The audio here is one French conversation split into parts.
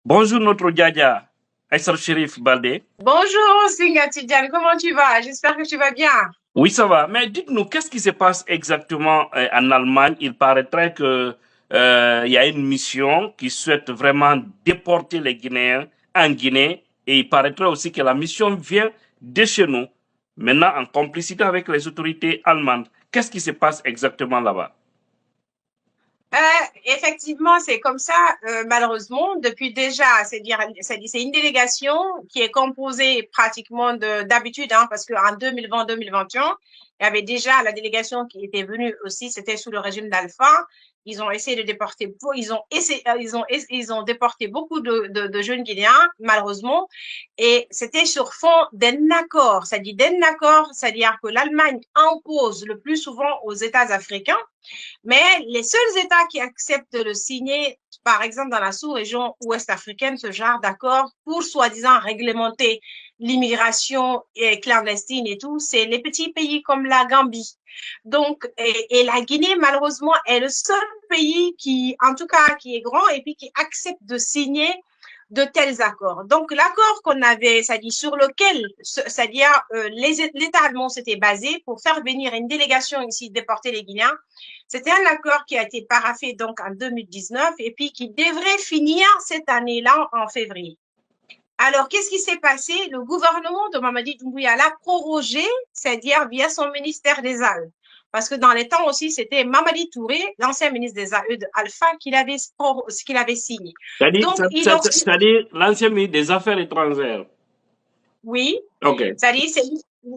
Bonjour notre Djadia, Aïssar Sherif Baldé. Bonjour Singa Tidjane, comment tu vas? J'espère que tu vas bien. Oui, ça va. Mais dites-nous, qu'est-ce qui se passe exactement en Allemagne? Il paraîtrait que il y a une mission qui souhaite vraiment déporter les Guinéens en Guinée. Et il paraîtrait aussi que la mission vient de chez nous, maintenant en complicité avec les autorités allemandes. Qu'est-ce qui se passe exactement là-bas? Effectivement, c'est comme ça, malheureusement, depuis déjà, c'est une délégation qui est composée pratiquement d'habitude, hein, parce qu'en 2020-2021, il y avait déjà la délégation qui était venue aussi, c'était sous le régime d'Alpha. Ils ont essayé de déporter, ils ont déporté beaucoup de jeunes Guinéens, malheureusement, et c'était sur fond d'un accord, c'est-à-dire que l'Allemagne impose le plus souvent aux États africains, mais les seuls États qui acceptent de le signer, par exemple dans la sous-région ouest africaine, ce genre d'accord pour soi-disant réglementer l'immigration clandestine et tout, c'est les petits pays comme la Gambie. Donc, et la Guinée, malheureusement, est le seul pays qui, en tout cas, qui est grand et puis qui accepte de signer de tels accords. Donc, l'accord qu'on avait, c'est-à-dire sur lequel, c'est-à-dire l'État allemand s'était basé pour faire venir une délégation ici déporter les Guinéens, c'était un accord qui a été paraphé donc en 2019 et puis qui devrait finir cette année-là en février. Alors, qu'est-ce qui s'est passé? Le gouvernement de Mamadi Doumbouya l'a prorogé, c'est-à-dire via son ministère des Arts. Parce que dans les temps aussi, c'était Mamadi Touré, l'ancien ministre des AE de Alpha, qu'il avait signé. C'est-à-dire, Donc, ils ont, c'est-à-dire l'ancien ministre des Affaires étrangères. oui, OK. c'est-à-dire c'est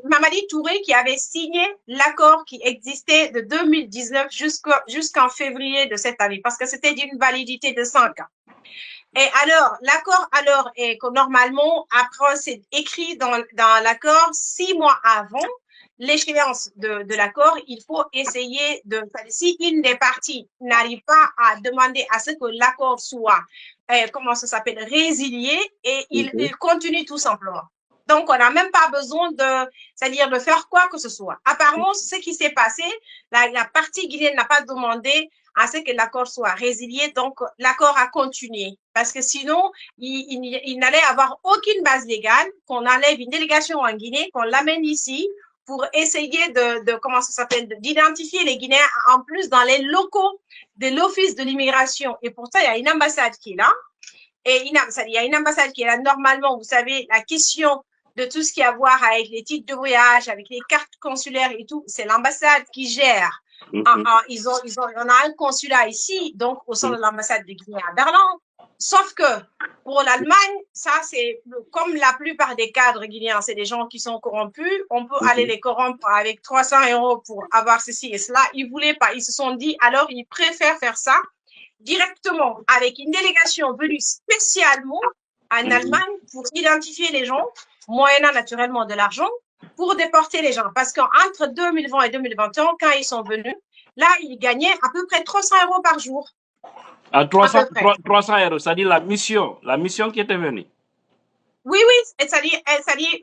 Mamadi Touré qui avait signé l'accord qui existait de 2019 jusqu'en février de cette année, parce que c'était d'une validité de 5 ans. Et alors, l'accord, alors, est que normalement, après, c'est écrit dans l'accord, 6 mois avant l'échéance de l'accord, il faut essayer si une des parties n'arrive pas à demander à ce que l'accord soit, comment ça s'appelle, résilié, et il continue tout simplement. Donc, on n'a même pas besoin c'est-à-dire de faire quoi que ce soit. Apparemment, ce qui s'est passé, la partie guinéenne n'a pas demandé à ce que l'accord soit résilié. Donc, l'accord a continué. Parce que sinon, il n'allait avoir aucune base légale qu'on enlève une délégation en Guinée, qu'on l'amène ici pour essayer comment ça s'appelle, d'identifier les Guinéens en plus dans les locaux de l'Office de l'immigration. Et pourtant, il y a une ambassade qui est là. Et il y a une ambassade qui est là. Normalement, vous savez, la question de tout ce qui a à voir avec les titres de voyage, avec les cartes consulaires et tout, c'est l'ambassade qui gère. On a un consulat ici, donc au sein de l'ambassade de Guinée à Berlin. Sauf que pour l'Allemagne, ça c'est comme la plupart des cadres guinéens, c'est des gens qui sont corrompus. On peut aller les corrompre avec 300 euros pour avoir ceci et cela. Ils voulaient pas. Ils se sont dit alors ils préfèrent faire ça directement avec une délégation venue spécialement en Allemagne pour identifier les gens, moyennant naturellement de l'argent, pour déporter les gens. Parce qu'entre 2020 et 2021, quand ils sont venus, là, ils gagnaient à peu près 300 euros par jour. À À 300, peu près. 300 euros, c'est-à-dire la mission qui était venue. Oui, oui, c'est-à-dire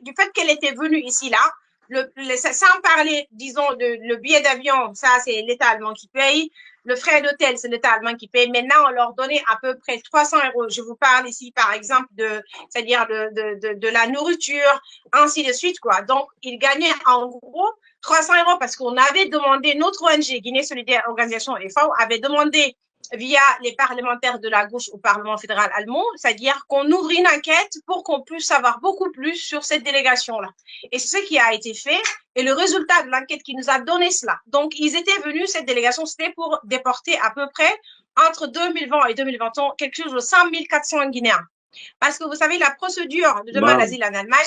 du fait qu'elle était venue ici, là, sans parler, disons, le billet d'avion, ça, c'est l'État allemand qui paye. Le frais d'hôtel, c'est l'État allemand qui paye. Maintenant, on leur donnait à peu près 300 euros. Je vous parle ici, par exemple, c'est-à-dire de la nourriture, ainsi de suite, quoi. Donc, ils gagnaient en gros 300 euros parce qu'on avait demandé, notre ONG, Guinée Solidaire Organisation FAO, avait demandé via les parlementaires de la gauche au Parlement fédéral allemand, c'est-à-dire qu'on ouvre une enquête pour qu'on puisse savoir beaucoup plus sur cette délégation-là. Et c'est ce qui a été fait, et le résultat de l'enquête qui nous a donné cela. Donc, ils étaient venus, cette délégation, c'était pour déporter à peu près, entre 2020 et 2021, quelque chose de 100 400 Guinéens. Parce que vous savez, la procédure de demande d'asile en Allemagne,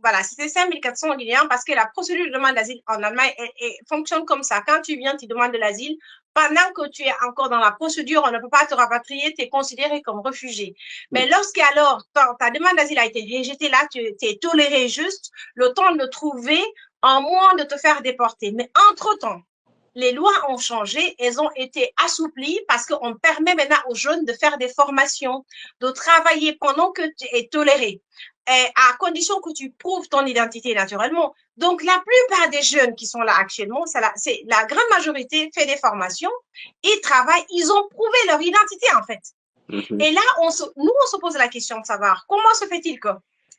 voilà, c'était 5400 Guinéens parce que la procédure de demande d'asile en Allemagne fonctionne comme ça. Quand tu viens, tu demandes de l'asile, pendant que tu es encore dans la procédure, on ne peut pas te rapatrier, tu es considéré comme réfugié. Mais lorsque alors ta demande d'asile a été rejetée, là, tu es toléré juste le temps de trouver en moins de te faire déporter. Mais entre-temps, les lois ont changé, elles ont été assouplies parce qu'on permet maintenant aux jeunes de faire des formations, de travailler pendant que tu es toléré, à condition que tu prouves ton identité naturellement. Donc, la plupart des jeunes qui sont là actuellement, c'est la grande majorité fait des formations, ils travaillent, ils ont prouvé leur identité en fait. Et là, nous, on se pose la question de savoir comment se fait-il que,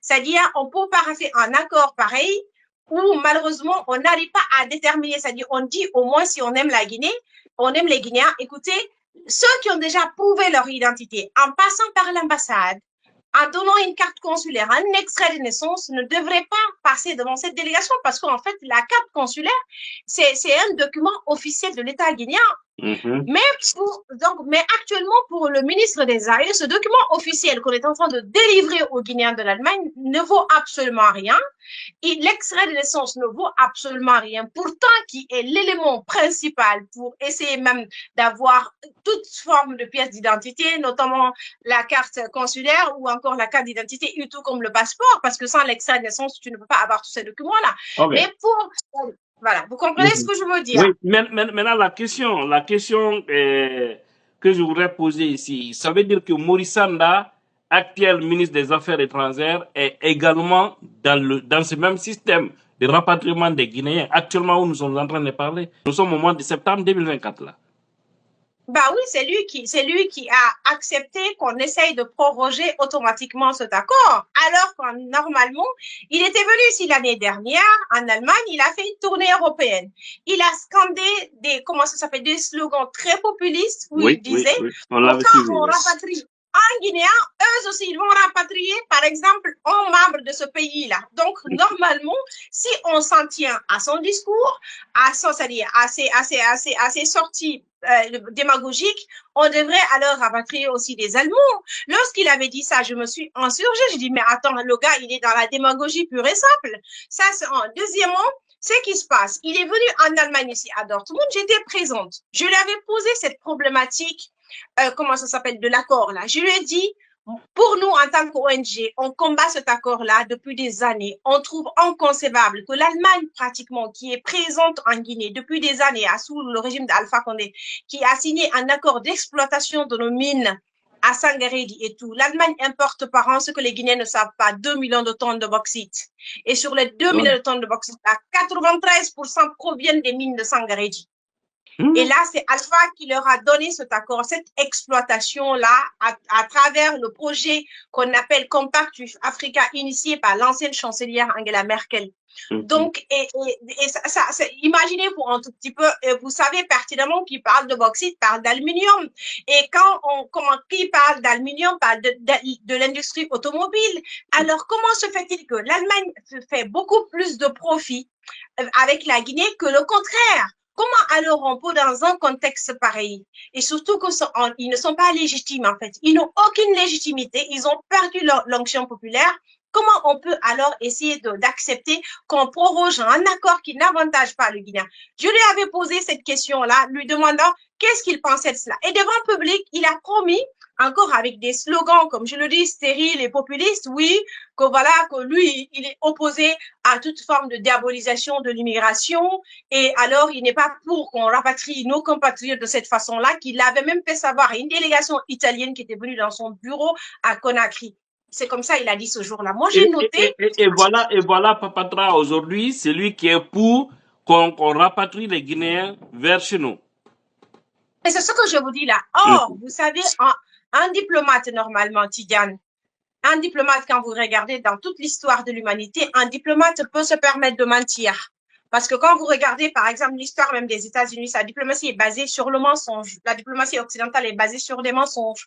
c'est-à-dire, on peut paraffer un accord pareil où malheureusement, on n'arrive pas à déterminer, c'est-à-dire, on dit au moins si on aime la Guinée, on aime les Guinéens, écoutez, ceux qui ont déjà prouvé leur identité en passant par l'ambassade, en donnant une carte consulaire, un extrait de naissance, ne devrait pas passer devant cette délégation parce qu'en fait, la carte consulaire, c'est un document officiel de l'État guinéen. Mais actuellement, pour le ministre des Armées, ce document officiel qu'on est en train de délivrer aux Guinéens de l'Allemagne ne vaut absolument rien. Et l'extrait de naissance ne vaut absolument rien. Pourtant, qui est l'élément principal pour essayer même d'avoir toute forme de pièce d'identité, notamment la carte consulaire ou encore la carte d'identité, tout comme le passeport, parce que sans l'extrait de naissance, tu ne peux pas avoir tous ces documents-là. Okay. Mais pour... Voilà, vous comprenez ce que je veux dire? Oui, maintenant la question que je voudrais poser ici, ça veut dire que Maurice Sanda, actuel ministre des Affaires étrangères, est également dans ce même système de rapatriement des Guinéens, actuellement où nous sommes en train de parler. Nous sommes au mois de septembre 2024 là. Bah oui, c'est lui qui a accepté qu'on essaye de proroger automatiquement cet accord. Alors que normalement, il était venu ici l'année dernière en Allemagne, il a fait une tournée européenne. Il a scandé des slogans très populistes où il disait, quand on rapatrie un Guinéen, eux aussi, ils vont rapatrier, par exemple, un membre de ce pays-là. Donc, normalement, si on s'en tient à son discours, c'est-à-dire à ses sorties démagogiques, on devrait alors rapatrier aussi des Allemands. Lorsqu'il avait dit ça, je me suis insurgée. Je dis, mais attends, le gars, il est dans la démagogie pure et simple. Ça, c'est un. Deuxièmement, c'est qui se passe. Il est venu en Allemagne ici, à Dortmund. J'étais présente. Je lui avais posé cette problématique, de l'accord là. Je lui ai dit, pour nous, en tant qu'ONG, on combat cet accord-là depuis des années. On trouve inconcevable que l'Allemagne, pratiquement, qui est présente en Guinée depuis des années, sous le régime d'Alpha Condé, qui a signé un accord d'exploitation de nos mines à Sangaredi et tout. L'Allemagne importe par an, ce que les Guinéens ne savent pas, 2 millions de tonnes de bauxite. Et sur les 2 millions de tonnes de bauxite, 93% proviennent des mines de Sangaredi. Et là, c'est Alpha qui leur a donné cet accord, cette exploitation-là, à travers le projet qu'on appelle Compact Africa, initié par l'ancienne chancelière Angela Merkel. Donc, imaginez-vous un tout petit peu, vous savez pertinemment qui parle de bauxite, parle d'aluminium. Et qui parle d'aluminium, parle de l'industrie automobile. Alors, comment se fait-il que l'Allemagne fait beaucoup plus de profit avec la Guinée que le contraire? Comment alors on peut dans un contexte pareil? Et surtout qu'ils ne sont pas légitimes en fait. Ils n'ont aucune légitimité. Ils ont perdu l'onction populaire. Comment on peut alors essayer d'accepter qu'on proroge un accord qui n'avantage pas le Guinéen? Je lui avais posé cette question-là, lui demandant qu'est-ce qu'il pensait de cela. Et devant le public, il a promis, encore avec des slogans, comme je le dis, stériles et populistes, oui, que lui, il est opposé à toute forme de diabolisation de l'immigration, et alors il n'est pas pour qu'on rapatrie nos compatriotes de cette façon-là, qu'il avait même fait savoir à une délégation italienne qui était venue dans son bureau à Conakry. C'est comme ça il a dit ce jour-là. Moi, j'ai noté... Et voilà Papatra, aujourd'hui, c'est lui qui est pour qu'on rapatrie les Guinéens vers chez nous. Et c'est ce que je vous dis là. Or, vous savez, un diplomate, normalement, Tidiane, un diplomate, quand vous regardez dans toute l'histoire de l'humanité, un diplomate peut se permettre de mentir. Parce que quand vous regardez, par exemple, l'histoire même des États-Unis, sa diplomatie est basée sur le mensonge. La diplomatie occidentale est basée sur des mensonges.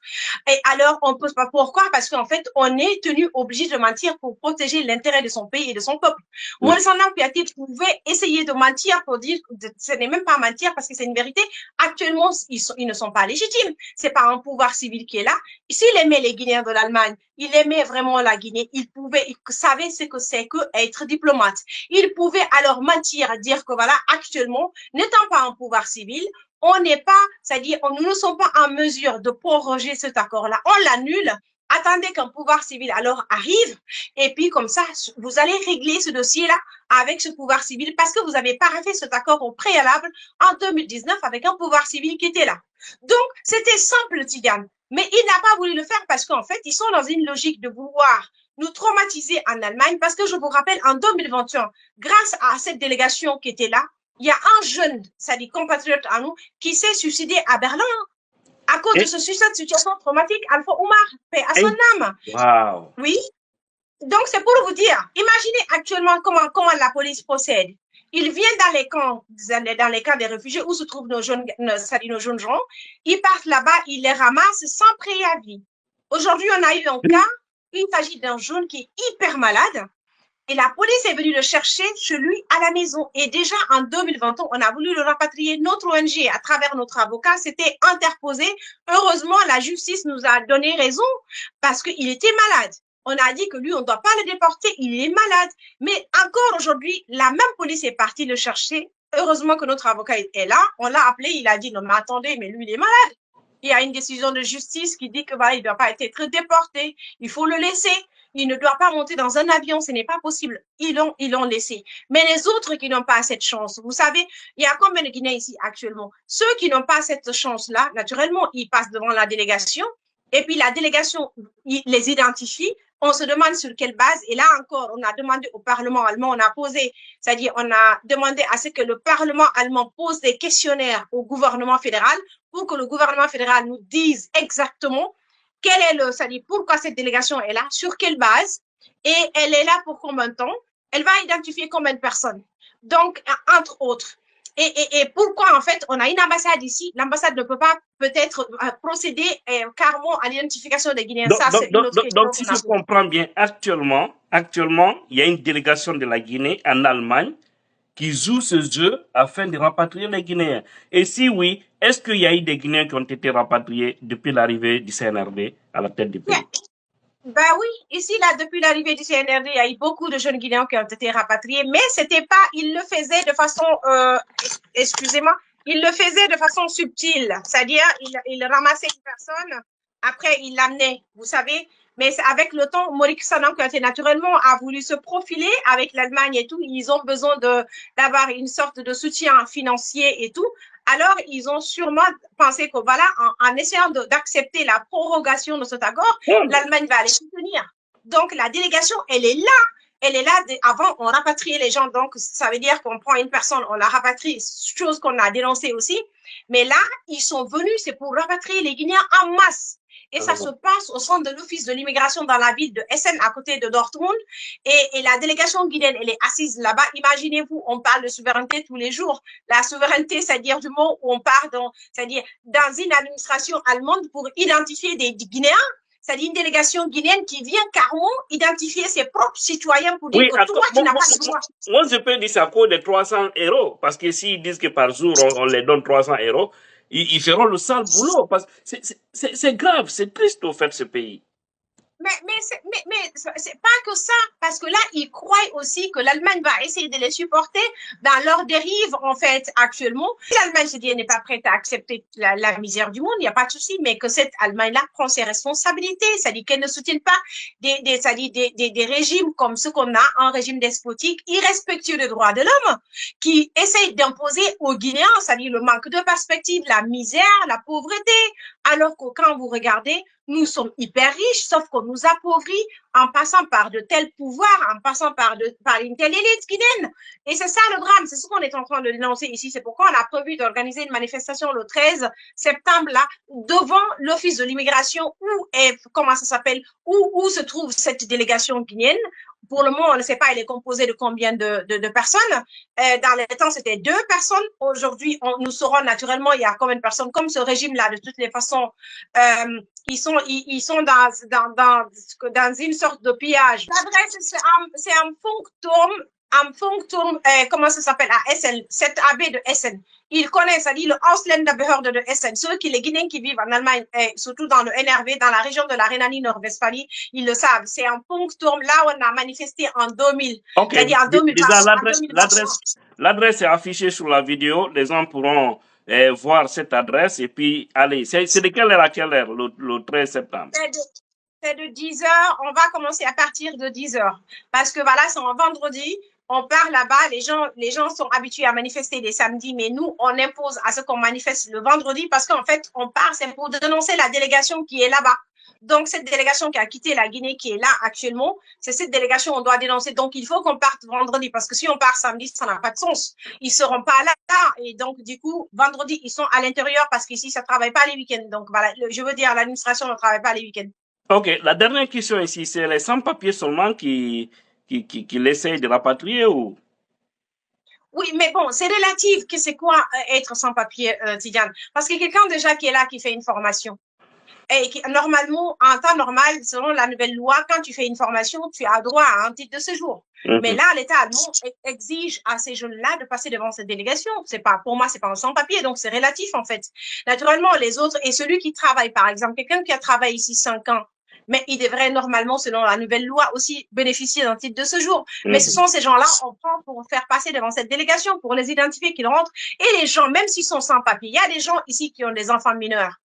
Et alors, on ne peut pas. Pourquoi? Parce qu'en fait, on est tenu obligé de mentir pour protéger l'intérêt de son pays et de son peuple. Maurice Piatti pouvait essayer de mentir pour dire que ce n'est même pas mentir parce que c'est une vérité. Actuellement, ils ne sont pas légitimes. C'est pas un pouvoir civil qui est là. S'il aimait les Guinéens de l'Allemagne, il aimait vraiment la Guinée, il savait ce que c'est que être diplomate. Il pouvait alors mentir, dire que voilà, actuellement, n'étant pas un pouvoir civil, on n'est pas, c'est-à-dire, nous ne sommes pas en mesure de proroger cet accord-là. On l'annule. Attendez qu'un pouvoir civil alors arrive, et puis comme ça, vous allez régler ce dossier-là avec ce pouvoir civil parce que vous n'avez pas fait cet accord au préalable en 2019 avec un pouvoir civil qui était là. Donc, c'était simple, Tidiane. Mais il n'a pas voulu le faire parce qu'en fait, ils sont dans une logique de vouloir nous traumatiser en Allemagne parce que je vous rappelle, en 2021, grâce à cette délégation qui était là, il y a un jeune, c'est-à-dire compatriote à nous, qui s'est suicidé à Berlin. à cause de cette situation traumatique, Alpha Oumar, paix à son âme. Wow. Oui. Donc, c'est pour vous dire, imaginez actuellement comment la police procède. Ils viennent dans les camps des réfugiés où se trouvent nos jeunes gens. Ils partent là-bas, ils les ramassent sans préavis. Aujourd'hui, on a eu un cas, il s'agit d'un jeune qui est hyper malade. Et la police est venue le chercher chez lui à la maison. Et déjà en 2020, on a voulu le rapatrier. Notre ONG, à travers notre avocat, s'était interposé. Heureusement, la justice nous a donné raison parce qu'il était malade. On a dit que lui, on ne doit pas le déporter, il est malade. Mais encore aujourd'hui, la même police est partie le chercher. Heureusement que notre avocat est là. On l'a appelé, il a dit, non, mais attendez, mais lui, il est malade. Il y a une décision de justice qui dit que voilà, il ne doit pas être déporté. Il faut le laisser. Il ne doit pas monter dans un avion, ce n'est pas possible. Ils l'ont laissé. Mais les autres qui n'ont pas cette chance, vous savez, il y a combien de Guinéens ici actuellement? Ceux qui n'ont pas cette chance-là, naturellement, ils passent devant la délégation et puis la délégation les identifie. On se demande sur quelle base. Et là encore, on a demandé au Parlement allemand, on a posé, c'est-à-dire on a demandé à ce que le Parlement allemand pose des questionnaires au gouvernement fédéral pour que le gouvernement fédéral nous dise exactement quel est c'est-à-dire pourquoi cette délégation est là, sur quelle base, et elle est là pour combien de temps, elle va identifier combien de personnes. Donc, entre autres. Et pourquoi, en fait, on a une ambassade ici, l'ambassade ne peut pas peut-être procéder carrément à l'identification des Guinéens. Donc, ça, c'est une autre question. Donc, si je comprends bien, actuellement, il y a une délégation de la Guinée en Allemagne qui joue ce jeu afin de rapatrier les Guinéens. Et si oui, est-ce qu'il y a eu des Guinéens qui ont été rapatriés depuis l'arrivée du CNRD à la tête du pays? Ben oui, ici, là, depuis l'arrivée du CNRD, il y a eu beaucoup de jeunes Guinéens qui ont été rapatriés, mais c'était pas, ils le faisaient de façon, excusez-moi, ils le faisaient de façon subtile. C'est-à-dire, ils ramassaient une personne, après, ils l'amenaient, vous savez. Mais avec le temps, Moric Sanan, naturellement, a voulu se profiler avec l'Allemagne et tout. Ils ont besoin d'avoir une sorte de soutien financier et tout. Alors, ils ont sûrement pensé que voilà, en essayant d'accepter la prorogation de cet accord, l'Allemagne va les soutenir. Donc, la délégation, elle est là. Elle est là. Avant, on rapatriait les gens. Donc, ça veut dire qu'on prend une personne, on la rapatrie, chose qu'on a dénoncée aussi. Mais là, ils sont venus, c'est pour rapatrier les Guinéens en masse. Et ça se passe au centre de l'Office de l'immigration dans la ville de Essen, à côté de Dortmund. Et la délégation guinéenne, elle est assise là-bas. Imaginez-vous, on parle de souveraineté tous les jours. La souveraineté, c'est-à-dire du mot où on part c'est-à-dire dans une administration allemande pour identifier des Guinéens. C'est-à-dire une délégation guinéenne qui vient carrément identifier ses propres citoyens pour dire que toi, tu n'as pas le droit. Moi, je peux dire ça à cause de 300 €. Parce que s'ils disent que par jour, on les donne 300 €, ils feront le sale boulot. Parce que c'est grave, c'est triste au fait ce pays. Mais c'est pas que ça, parce que là, ils croient aussi que l'Allemagne va essayer de les supporter dans leur dérive, en fait, actuellement. Si l'Allemagne se dit qu'elle n'est pas prête à accepter la misère du monde, il n'y a pas de souci, mais que cette Allemagne-là prend ses responsabilités, c'est-à-dire qu'elle ne soutient pas des régimes comme ceux qu'on a, un régime despotique, irrespectueux des droits de l'homme, qui essayent d'imposer aux Guinéens, c'est-à-dire le manque de perspective, la misère, la pauvreté, alors que quand vous regardez, nous sommes hyper riches, sauf qu'on nous appauvrit en passant par de tels pouvoirs, en passant par une telle élite guinéenne. Et c'est ça le drame, c'est ce qu'on est en train de dénoncer ici. C'est pourquoi on a prévu d'organiser une manifestation le 13 septembre, là, devant l'Office de l'immigration, où se trouve cette délégation guinéenne. Pour le moment, on ne sait pas, elle est composée de combien de personnes. Dans le temps, c'était 2 personnes. Aujourd'hui, nous saurons naturellement, il y a combien de personnes. Comme ce régime-là, de toutes les façons, ils sont dans une sorte de pillage. L'adresse, c'est un Funkturm, comment ça s'appelle, à Essen, cette abbé de Essen. Ils connaissent, ça dit le Ausländerbehörde de Essen. Les Guinéens qui vivent en Allemagne, surtout dans le NRW, dans la région de la Rhénanie-Nord-Westphalie, ils le savent. C'est un Punkturm, là où on a manifesté en 2000. Okay. C'est-à-dire en 2020. L'adresse est affichée sur la vidéo. Les gens pourront voir cette adresse. Et puis, allez, c'est de quelle heure à quelle heure, le 13 septembre? C'est de 10h. On va commencer à partir de 10h. Parce que voilà, c'est un vendredi. On part là-bas, les gens sont habitués à manifester les samedis, mais nous, on impose à ce qu'on manifeste le vendredi parce qu'en fait, on part, c'est pour dénoncer la délégation qui est là-bas. Donc, cette délégation qui a quitté la Guinée, qui est là actuellement, c'est cette délégation qu'on doit dénoncer. Donc, il faut qu'on parte vendredi, parce que si on part samedi, ça n'a pas de sens. Ils seront pas là. Et donc, du coup, vendredi, ils sont à l'intérieur, parce qu'ici, ça travaille pas les week-ends. Donc, voilà, je veux dire, l'administration ne travaille pas les week-ends. Ok, la dernière question ici, c'est les sans-papiers seulement qui l'essayent de rapatrier ou? Oui, mais bon, c'est relatif que c'est quoi être sans papier, Tidiane. Parce que quelqu'un déjà qui est là, qui fait une formation, et qui, normalement, en temps normal, selon la nouvelle loi, quand tu fais une formation, tu as droit à un titre de séjour. Mais là, l'État allemand exige à ces jeunes-là de passer devant cette délégation. C'est pas, pour moi, c'est pas un sans-papier, donc c'est relatif, en fait. Naturellement, les autres, et celui qui travaille, par exemple, quelqu'un qui a travaillé ici 5 ans, mais il devrait normalement, selon la nouvelle loi, aussi bénéficier d'un titre de séjour. Mais ce sont ces gens-là, on prend pour faire passer devant cette délégation, pour les identifier, qu'ils rentrent. Et les gens, même s'ils sont sans papier, il y a des gens ici qui ont des enfants mineurs.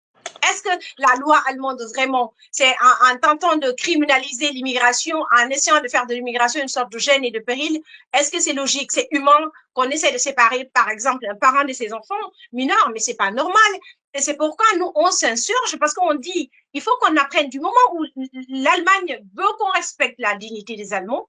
Est-ce que la loi allemande vraiment, c'est en tentant de criminaliser l'immigration, en essayant de faire de l'immigration une sorte de gêne et de péril, est-ce que c'est logique, c'est humain qu'on essaie de séparer, par exemple, un parent de ses enfants mineurs, mais c'est pas normal. Et c'est pourquoi nous, on s'insurge, parce qu'on dit, il faut qu'on apprenne du moment où l'Allemagne veut qu'on respecte la dignité des Allemands.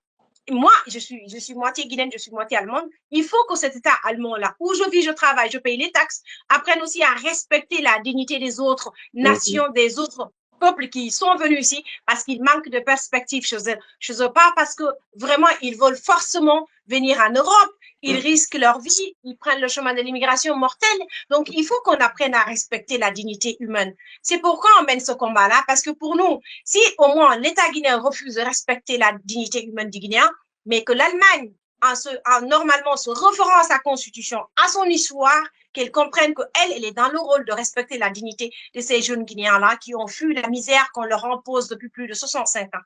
Moi, je suis moitié guinéenne, je suis moitié allemande. Il faut que cet État allemand-là, où je vis, je travaille, je paye les taxes, apprenne aussi à respecter la dignité des autres nations, des autres peuples qui sont venus ici, parce qu'ils manquent de perspective chez eux. Pas parce que vraiment, ils veulent forcément venir en Europe. Ils risquent leur vie, ils prennent le chemin de l'immigration mortelle. Donc, il faut qu'on apprenne à respecter la dignité humaine. C'est pourquoi on mène ce combat-là, parce que pour nous, si au moins l'État guinéen refuse de respecter la dignité humaine du Guinéen, mais que l'Allemagne, normalement, se référant à sa constitution, à son histoire, qu'elle comprenne qu'elle, elle est dans le rôle de respecter la dignité de ces jeunes Guinéens-là qui ont fui la misère qu'on leur impose depuis plus de 65 ans.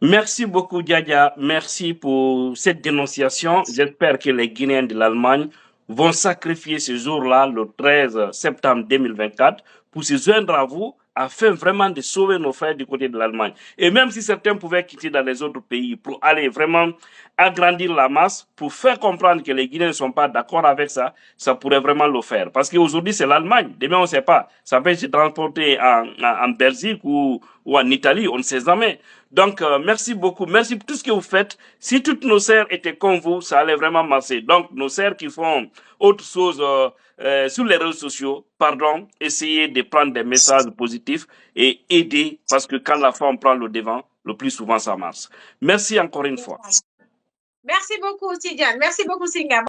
Merci beaucoup, Diadia. Merci pour cette dénonciation. J'espère que les Guinéens de l'Allemagne vont sacrifier ce jour-là, le 13 septembre 2024, pour se joindre à vous afin vraiment de sauver nos frères du côté de l'Allemagne. Et même si certains pouvaient quitter dans les autres pays pour aller vraiment agrandir la masse, pour faire comprendre que les Guinéens ne sont pas d'accord avec ça, ça pourrait vraiment le faire. Parce qu'aujourd'hui, c'est l'Allemagne. Demain, on ne sait pas. Ça peut se transporter en Belgique ou en Italie, on ne sait jamais. Donc, merci beaucoup. Merci pour tout ce que vous faites. Si toutes nos sœurs étaient comme vous, ça allait vraiment marcher. Donc, nos sœurs qui font autre chose sur les réseaux sociaux, pardon, essayez de prendre des messages positifs et aider, parce que quand la femme prend le devant, le plus souvent ça marche. Merci encore une fois. Merci beaucoup, Tidiane. Merci beaucoup, Singa.